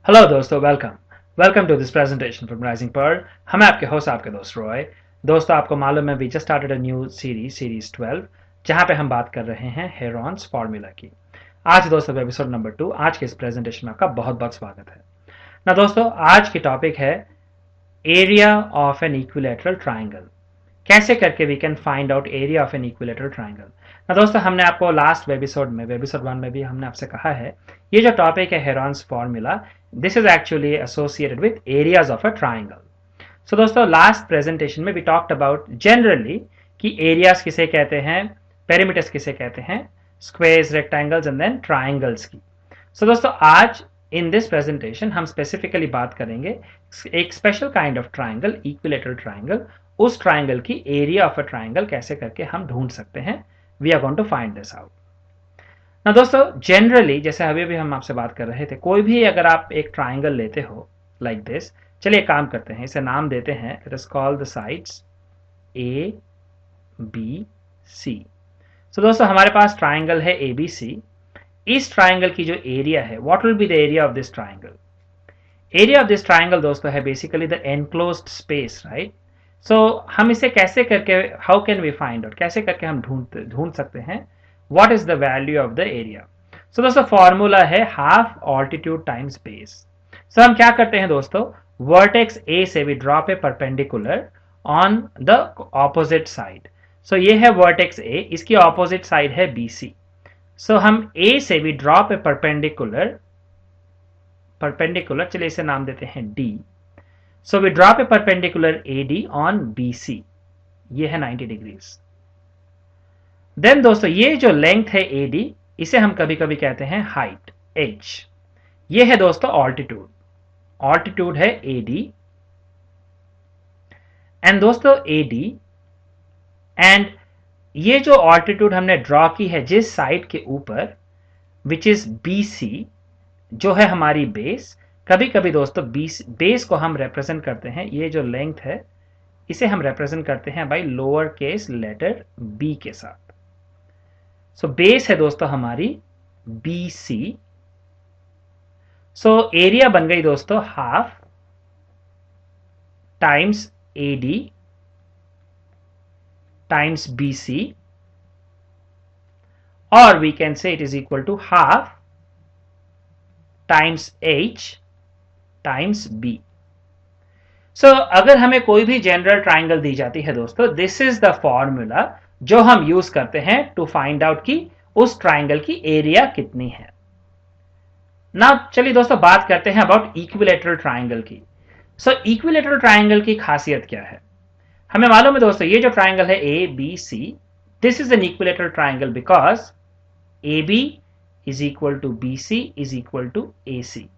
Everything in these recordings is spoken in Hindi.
हेलो दोस्तों, welcome to this presentation from Rising Pearl. हम आपके होस्ट, आपके दोस्त रॉय। दोस्तों, आपको मालूम है we just started a new series 12, जहां पे हम बात कर रहे हैं हेरॉन्स फार्मूला की। आज दोस्तों एपिसोड नंबर 2। आज के इस प्रेजेंटेशन में आपका बहुत बहुत स्वागत है ना। दोस्तों, आज की टॉपिक है area of an equilateral triangle. कैसे करके we can find out area of an equilateral triangle. ना दोस्तों, हमने आपको लास्ट एपिसोड 1 में भी हमने आपसे कहा है, ये जो टॉपिक है Heron's formula, this is actually associated with areas of a triangle. So दोस्तों, लास्ट प्रेजेंटेशन में वी टॉक्ड अबाउट जनरली कि एरियाज किसे कहते हैं, पेरीमीटर्स किसे कहते हैं, squares, rectangles and then triangles की। सो दोस्तों, आज इन दिस प्रेजेंटेशन हम स्पेसिफिकली बात करेंगे एक special kind of triangle, equilateral triangle. उस ट्राइंगल की एरिया ऑफ अ ट्राइंगल कैसे करके हम ढूंढ सकते हैं। We are going to find this out ना। दोस्तों, जनरली जैसे अभी भी हम आपसे बात कर रहे थे, कोई भी अगर आप एक ट्राइंगल लेते हो लाइक दिस, चलिए काम करते हैं, इसे नाम देते हैं, it is called the sides A B C. So दोस्तों, हमारे पास ट्राइंगल है ए बी सी। इस ट्राइंगल की जो एरिया है, what will be the area of this triangle? Area of this triangle दोस्तों है basically the enclosed space, right. So हम इसे कैसे करके, how can we find out, कैसे करके हम ढूंढ सकते हैं what is the value of the area? So दोस्तों, फॉर्मूला है half altitude times base. So हम क्या करते हैं दोस्तों, वर्टेक्स ए से we drop a perpendicular on the opposite side. सो ये है वर्टेक्स ए, इसकी ऑपोजिट साइड है बी सी। सो हम ए से वी ड्रॉप ए परपेंडिकुलर, चलिए इसे नाम देते हैं D. So we drop a perpendicular A D on B C, ये है 90 डिग्रीज। देन दोस्तों, ये जो लेंथ है ए डी, इसे हम कभी कभी कहते हैं हाइट एच। ये है दोस्तों ऑल्टीट्यूड, ऑल्टीट्यूड है ए डी। एंड दोस्तों ए डी, एंड ये जो ऑल्टीट्यूड हमने ड्रॉ की है जिस साइड के ऊपर, विच इज बी सी, जो है हमारी बेस। कभी कभी दोस्तों बेस को हम रिप्रेजेंट करते हैं, ये जो लेंथ है इसे हम रिप्रेजेंट करते हैं by lower case letter B के साथ। सो बेस है दोस्तों हमारी बी सी। सो एरिया बन गई दोस्तों half times A D times B C, और we can say it is equal to half times H times B. So अगर हमें कोई भी जनरल ट्राइंगल दी जाती है दोस्तों, दिस इज द फॉर्मूला जो हम यूज करते हैं टू फाइंड आउट कि उस ट्राइंगल की एरिया कितनी है ना। चलिए दोस्तों, बात करते हैं अबाउट इक्विलेटरल ट्राइंगल की। सो इक्विलेटरल ट्राइंगल की खासियत क्या है? हमें मालूम है दोस्तों, ये जो ट्राइंगल है A B C, this is an equilateral triangle because A B is equal to B C is equal to A C.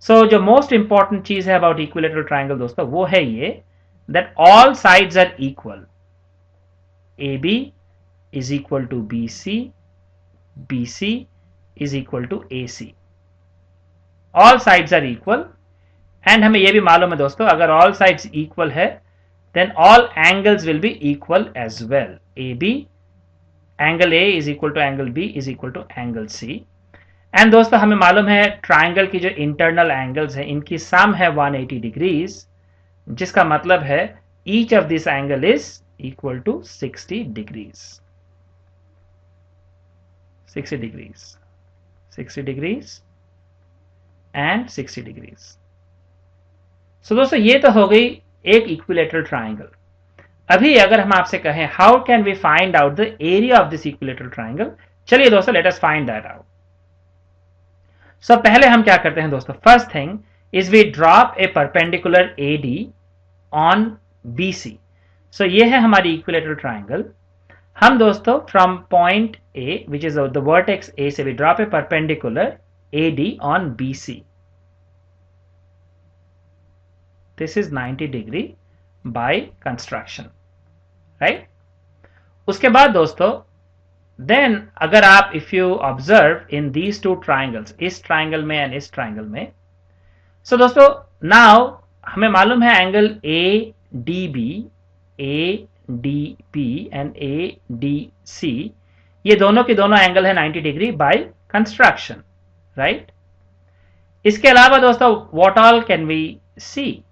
So जो मोस्ट इंपॉर्टेंट चीज है अबाउट इक्विलेटरल ट्राइंगल दोस्तों, वो है ये that all sides are equal. A B is equal to B C is equal to A C. All sides are equal. And हमें यह भी मालूम है दोस्तों, अगर ऑल साइड्स इक्वल है then all angles will be equal as well. AB, angle A is equal to angle B is equal to angle C. And दोस्तों, हमें मालूम है ट्राइंगल की जो इंटरनल एंगल्स है इनकी सम है 180 डिग्रीज, जिसका मतलब है each of this angle is equal to 60 degrees. 60 degrees, 60 degrees and 60 degrees. So दोस्तों, ये तो हो गई एक इक्विलेटरल ट्राइंगल। अभी अगर हम आपसे कहें how can we find out the area of this equilateral triangle, चलिए दोस्तों let us find that out. So पहले हम क्या करते हैं दोस्तों, first thing is we drop a perpendicular A D on B C. So ये है हमारी इक्विलेटरल ट्राइंगल। हम दोस्तों from point A which is the vertex A से we drop a perpendicular A D on B C. This is 90 degree by construction, right? उसके बाद दोस्तों, then अगर आप if you observe in these two triangles, इस ट्राइंगल में एंड इस ट्राइंगल में, so दोस्तों now हमें मालूम है angle A D B, A D P and A D C, ये दोनों के दोनों एंगल है 90 डिग्री बाय कंस्ट्रक्शन, राइट। इसके अलावा दोस्तों व्हाट ऑल कैन वी सी,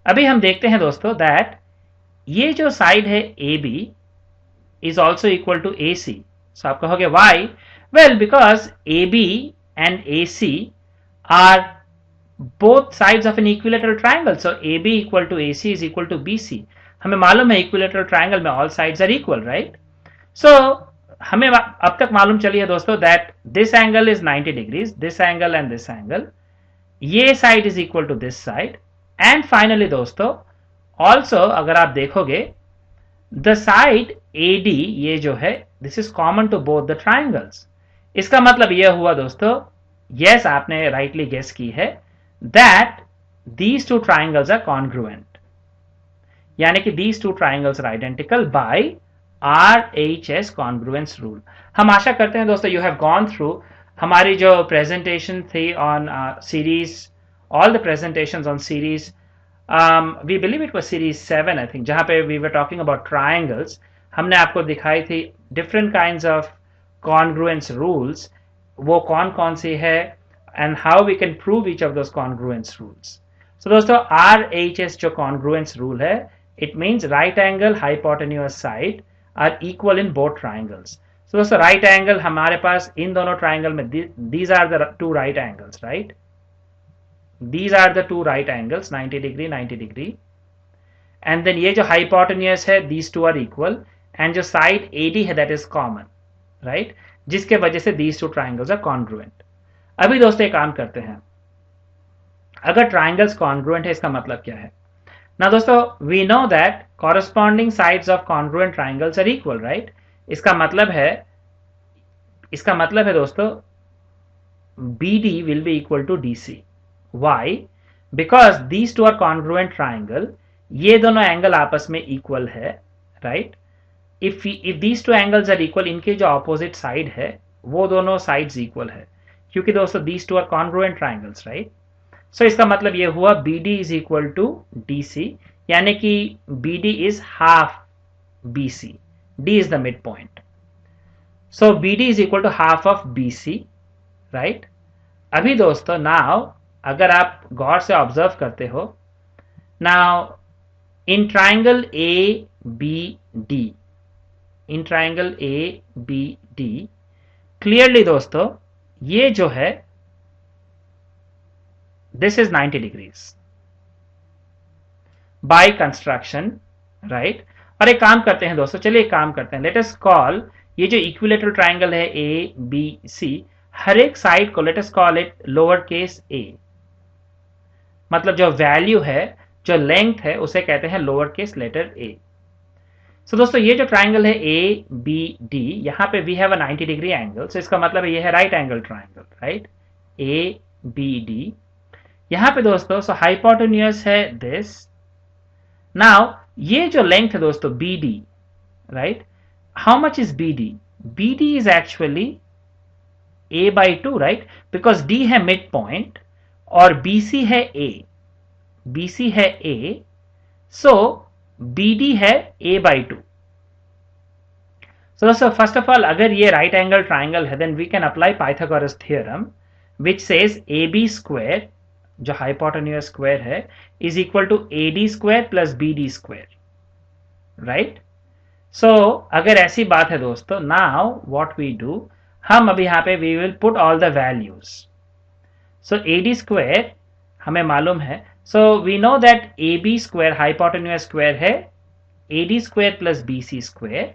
अभी हम देखते हैं दोस्तों दैट ये जो साइड है A B is also equal to A C. So आप कहोगे why, well because A B and A C are both sides of an equilateral triangle, so AB equal to AC is equal to BC। हमें मालूम है equilateral triangle में all sides are equal, right? So हमें अब तक मालूम चली है दोस्तों that this angle is 90 degrees, this angle and this angle, ये side is equal to this side, and finally दोस्तों also अगर आप देखोगे the side AD ये जो है this is common to both the triangles। इसका मतलब यह हुआ दोस्तों, yes आपने rightly guess की है that these two triangles are congruent, यानी कि these two triangles are identical by RHS congruence rule। हम आशा करते हैं दोस्तों you have gone through हमारी जो presentation थी on series, all the presentations on series, we believe it was series 7 I think, जहां पे we were talking about triangles। हमने आपको दिखाई थी different kinds of congruence rules, वो कौन कौन सी है and how we can prove each of those congruence rules। So दोस्तों RHS जो congruence rule है, it means right angle hypotenuse side are equal in both triangles। So दोस्तों right angle हमारे पास इन दोनों triangle में these are the two right angles, right? These are the two right angles 90 degree 90 degree, and then ये जो hypotenuse है these two are equal, and जो side AD है that is common, right? जिसके वजह से these two triangles are congruent। अभी दोस्तों एक काम करते हैं, अगर ट्राइंगल्स कॉन्ग्रुएंट है इसका मतलब क्या है ना दोस्तों, we know that corresponding sides of congruent triangles are equal, right? इसका मतलब है दोस्तों BD will be equal to DC। Why? Because these two are congruent triangle, ये दोनों एंगल आपस में इक्वल है, right? If these two angles are equal, इनके जो ऑपोजिट साइड है वो दोनों साइड्स इक्वल है, क्योंकि दोस्तों these two are congruent triangles, right? So इसका मतलब ये हुआ BD is equal to DC, यानी कि BD is half BC, D is the midpoint, so BD is equal to half of BC, right? अभी दोस्तों now अगर आप गौर से ऑब्जर्व करते हो, now in triangle ABD, in triangle ABD clearly दोस्तों ये जो है this is 90 degrees by construction, right? और एक काम करते हैं दोस्तों, चलिए एक काम करते हैं, let us call ये जो equilateral triangle है ABC, हर एक साइड को let us call it lower case a, मतलब जो वैल्यू है जो लेंथ है उसे कहते हैं lower case letter a। So दोस्तों ये जो ट्राइंगल है ABD, यहाँ पे we have a 90 degree angle, so इसका मतलब है ये है right angle triangle, right? ABD, यहाँ पे दोस्तों सो हाइपोटेन्यूज है दिस। नाउ ये जो लेंथ है दोस्तों BD, right? How much is BD? BD is actually A/2, right? Because D है मिड पॉइंट और BC है A, BC है A, सो BD है A/2। So दोस्तों फर्स्ट ऑफ ऑल अगर ये राइट एंगल ट्राइंगल है then we can apply Pythagoras theorem which says AB square जो हाइपोटेन्यूज स्क्वायर है is equal to AD square plus BD square, right? So अगर ऐसी बात है दोस्तों, नाउ व्हाट वी डू, हम अभी यहाँ पे we will put all the values. So AD square हमें मालूम है, so we know that AB square hypotenuse square है AD square plus BC square,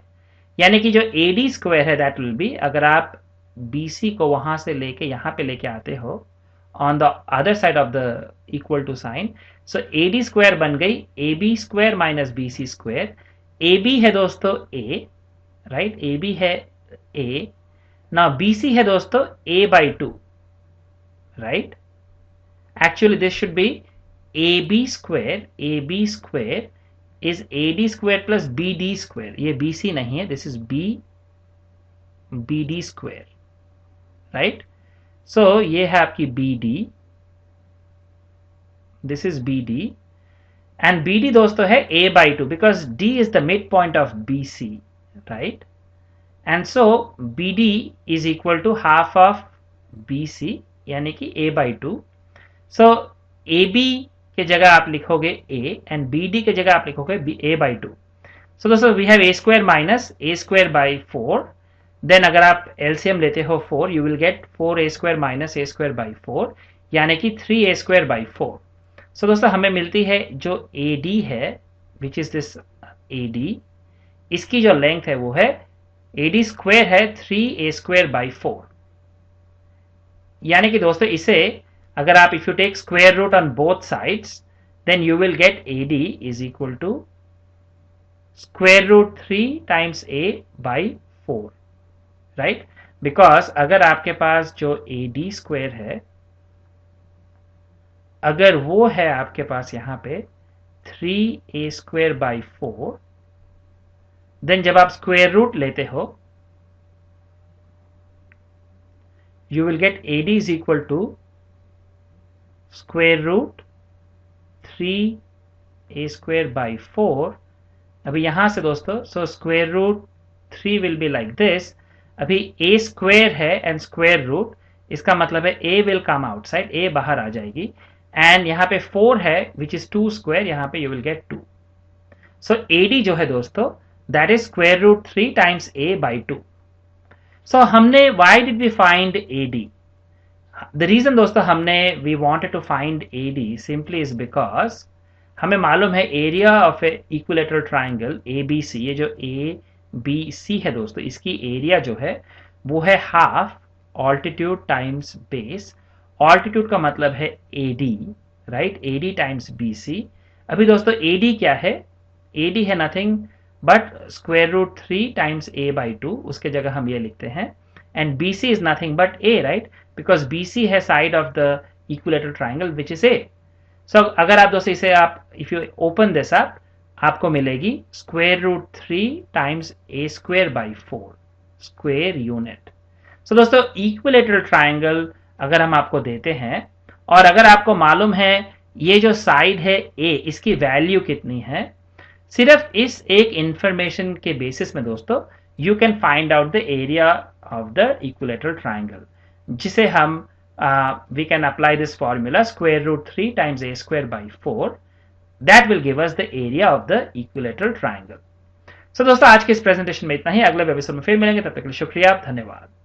यानी कि जो AD स्क्वायर है दैट विल बी, अगर आप BC को वहां से लेके यहां पे लेके आते हो on the other side of the equal to sign, so AD square बन गई AB square minus BC square. AB है दोस्तों A, राइट? AB है A, ना BC है दोस्तों A/2, right? Actually this should be AB square is AD square plus BD square, ये BC नहीं है, this is BD square, right? So ये है आपकी BD, this is BD, and BD दोस्तों है A/2 because D is the midpoint of BC, right? And so BD is equal to half of BC यानी कि a/2. सो AB के जगह आप लिखोगे a एंड BD के जगह आप लिखोगे a/2. सो दोस्तों we have a² minus a²/4. Then अगर आप एलसीएम लेते हो 4, you will gate 4a² minus a²/4 यानी कि 3a²/4. सो दोस्तों हमें मिलती है जो AD है, विच इज दिस AD, इसकी जो लेंथ है वो है AD² है 3a²/4. यानी कि दोस्तों इसे अगर आप if you take square root on both sides then you will get AD is equal to square root 3 times a/4, right. Because अगर आपके पास जो AD² है, अगर वो है आपके पास यहां पे 3a²/4, देन जब आप स्क्वायर रूट लेते हो you will get AD is equal to square root 3a²/4. अभी यहां से दोस्तों so square root 3 will be like this. अभी a² है एंड स्क्वायर रूट, इसका मतलब है a will come outside, a बाहर आ जाएगी. एंड यहाँ पे 4 है विच इज 2², यहाँ पे you will get 2. So AD जो है दोस्तों that is square root 3 times a/2. So हमने why did we find AD? The reason दोस्तों हमने we wanted to find AD simply is because हमें मालूम है area of a equilateral triangle ABC, ये जो ABC है दोस्तों, इसकी एरिया जो है वो है half altitude times base. Altitude का मतलब है AD, right, AD times BC. अभी दोस्तों AD क्या है? AD है nothing but square root 3 times a/2, उसके जगह हम ये लिखते हैं. And BC is nothing but a, right, because BC है side of the equilateral triangle which is a. So अगर आप दोस्तों इसे आप if you open this up आपको मिलेगी square root 3 times a²/4 square unit. सो दोस्तों इक्विलेटरल ट्राइंगल अगर हम आपको देते हैं और अगर आपको मालूम है ये जो साइड है a, इसकी वैल्यू कितनी है, सिर्फ इस एक इंफॉर्मेशन के बेसिस में दोस्तों you can find out the area of the equilateral triangle, जिसे हम we can apply this formula square root 3 times a²/4. that will give us the area of the equilateral triangle. So दोस्तों आज के इस प्रेजेंटेशन में इतना ही. अगले एपिसोड में फिर मिलेंगे, तब तक के लिए शुक्रिया, धन्यवाद.